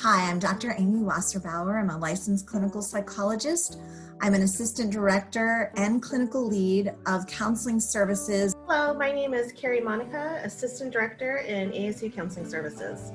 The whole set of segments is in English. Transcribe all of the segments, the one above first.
Hi, I'm Dr. Amy Wasserbauer. I'm a licensed clinical psychologist. I'm an assistant director and clinical lead of counseling services. Hello, my name is Carrie Monica, assistant director in ASU Counseling Services.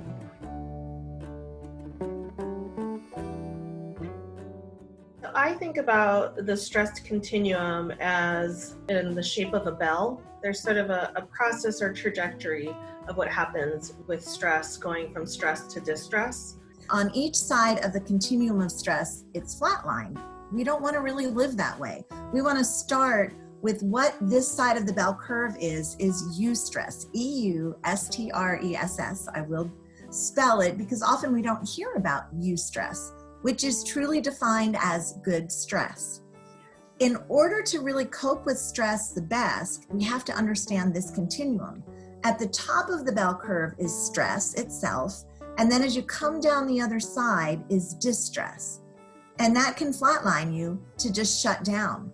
I think about the stress continuum as in the shape of a bell. There's sort of a process or trajectory of what happens with stress, going from stress to distress. On each side of the continuum of stress, it's flatlined. We don't want to really live that way. We want to start with what this side of the bell curve is eustress, E-U-S-T-R-E-S-S. I will spell it because often we don't hear about eustress, which is truly defined as good stress. In order to really cope with stress the best, we have to understand this continuum. At the top of the bell curve is stress itself, and then as you come down the other side is distress. And that can flatline you to just shut down.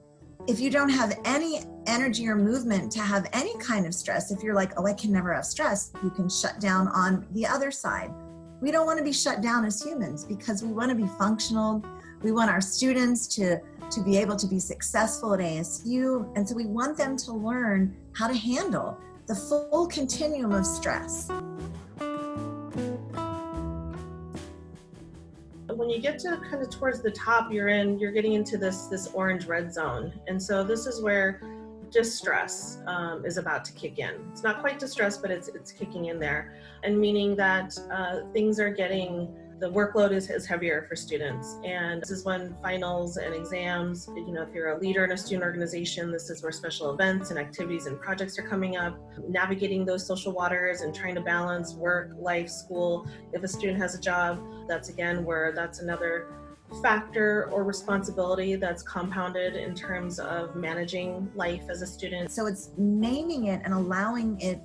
If you don't have any energy or movement to have any kind of stress, if you're like, oh, I can never have stress, you can shut down on the other side. We don't want to be shut down as humans because we want to be functional. We want our students to be able to be successful at ASU. And so we want them to learn how to handle the full continuum of stress. When you get to kind of towards the top, you're getting into this orange-red zone. And so this is where distress is about to kick in. It's not quite distress, but it's kicking in there. And meaning that things are the workload is heavier for students. And this is when finals and exams, if you're a leader in a student organization, this is where special events and activities and projects are coming up, navigating those social waters and trying to balance work, life, school. If a student has a job, that's another factor or responsibility that's compounded in terms of managing life as a student. So it's naming it and allowing it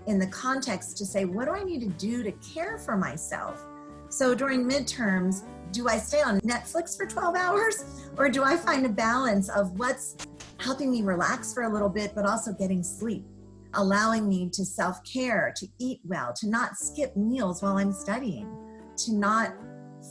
in the context to say, what do I need to do to care for myself? So during midterms, do I stay on Netflix for 12 hours or do I find a balance of what's helping me relax for a little bit, but also getting sleep, allowing me to self-care, to eat well, to not skip meals while I'm studying, to not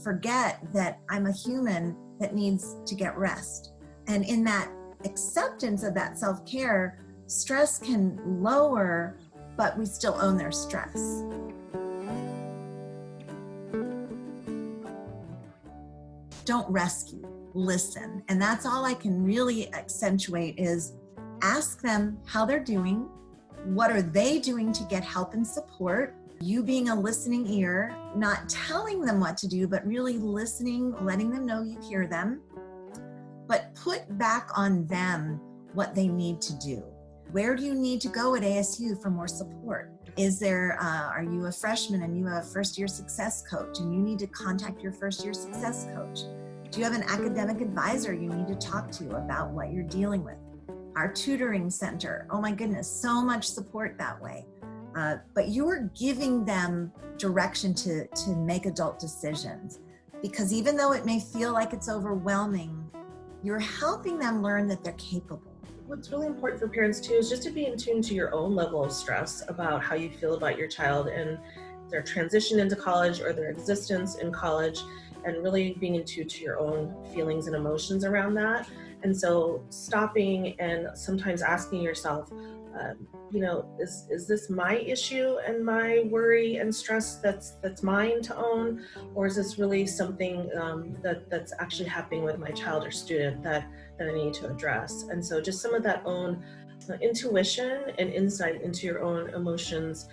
forget that I'm a human that needs to get rest. And in that acceptance of that self-care, stress can lower, but we still own their stress. Don't rescue, listen. And that's all I can really accentuate is ask them how they're doing. What are they doing to get help and support? You being a listening ear, not telling them what to do, but really listening, letting them know you hear them. But put back on them what they need to do. Where do you need to go at ASU for more support? Are you a freshman and you have a first-year success coach and you need to contact your first-year success coach? Do you have an academic advisor you need to talk to about what you're dealing with? Our tutoring center, oh my goodness, so much support that way. But you're giving them direction to make adult decisions, because even though it may feel like it's overwhelming, you're helping them learn that they're capable. What's really important for parents too is just to be in tune to your own level of stress about how you feel about your child and their transition into college or their existence in college, and really being in tune to your own feelings and emotions around that. And so stopping and sometimes asking yourself, is this my issue and my worry and stress that's mine to own, or is this really something that's actually happening with my child or student that I need to address? And so just some of that own intuition and insight into your own emotions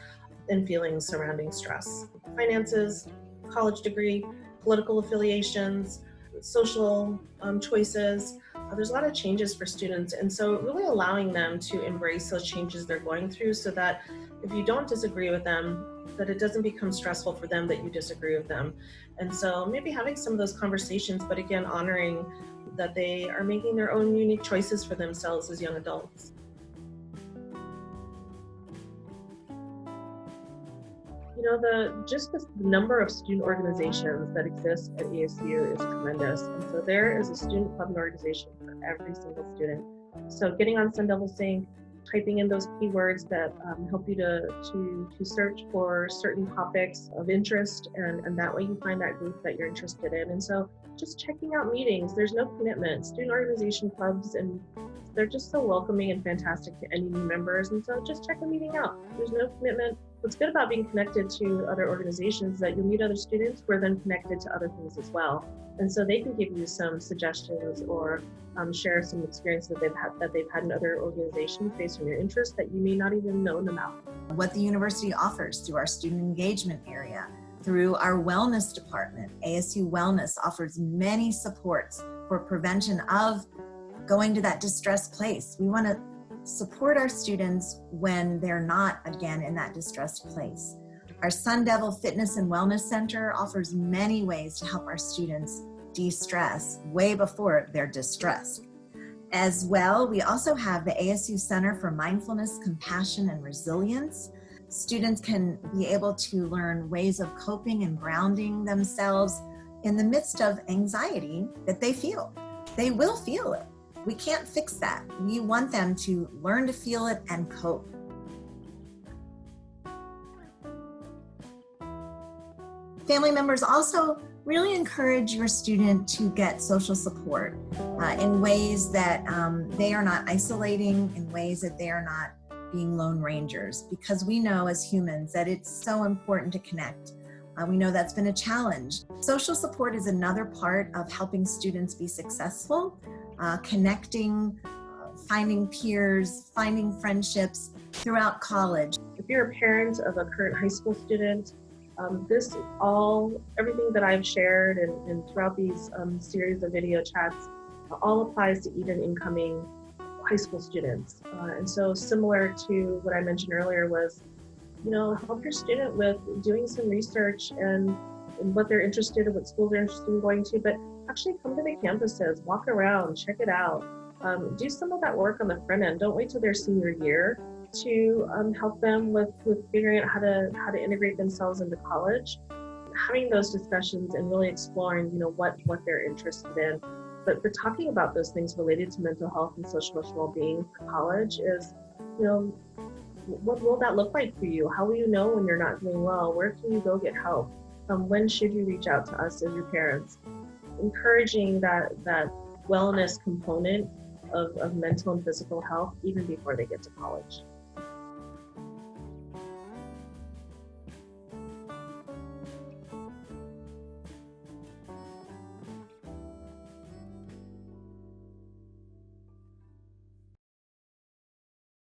and feelings surrounding stress. Finances, college degree, political affiliations, social choices. There's a lot of changes for students, and so really allowing them to embrace those changes they're going through so that if you don't disagree with them, that it doesn't become stressful for them that you disagree with them. And so maybe having some of those conversations, but again, honoring that they are making their own unique choices for themselves as young adults. The number of student organizations that exist at ASU is tremendous. And so there is a student club and organization for every single student. So getting on Sun Devil Sync, typing in those keywords that help you to search for certain topics of interest, and that way you find that group that you're interested in. And so just checking out meetings, there's no commitment. Student organization clubs, and they're just so welcoming and fantastic to any new members. And so just check a meeting out. There's no commitment. What's good about being connected to other organizations is that you'll meet other students who are then connected to other things as well. And so they can give you some suggestions or share some experiences that they've had in other organizations based on your interests that you may not even know about. What the university offers through our student engagement area, through our wellness department. ASU Wellness offers many supports for prevention of going to that distressed place. We want to support our students when they're not, again, in that distressed place. Our Sun Devil Fitness and Wellness Center offers many ways to help our students de-stress way before they're distressed. As well, we also have the ASU Center for Mindfulness, Compassion, and Resilience. Students can be able to learn ways of coping and grounding themselves in the midst of anxiety that they feel. They will feel it. We can't fix that. We want them to learn to feel it and cope. Family members also really encourage your student to get social support in ways that they are not isolating, in ways that they are not being lone rangers, because we know as humans that it's so important to connect. We know that's been a challenge. Social support is another part of helping students be successful, connecting, finding peers, finding friendships throughout college. If you're a parent of a current high school student, everything that I've shared and throughout these series of video chats all applies to even incoming high school students. And so similar to what I mentioned earlier was, help your student with doing some research and what they're interested in, what schools they're interested in going to, but actually come to the campuses, walk around, check it out. Do some of that work on the front end. Don't wait till their senior year to help them with figuring out how to integrate themselves into college. Having those discussions and really exploring, what they're interested in. But talking about those things related to mental health and social well-being for college is, what will that look like for you? How will you know when you're not doing well? Where can you go get help? When should you reach out to us as your parents? Encouraging that wellness component of mental and physical health even before they get to college.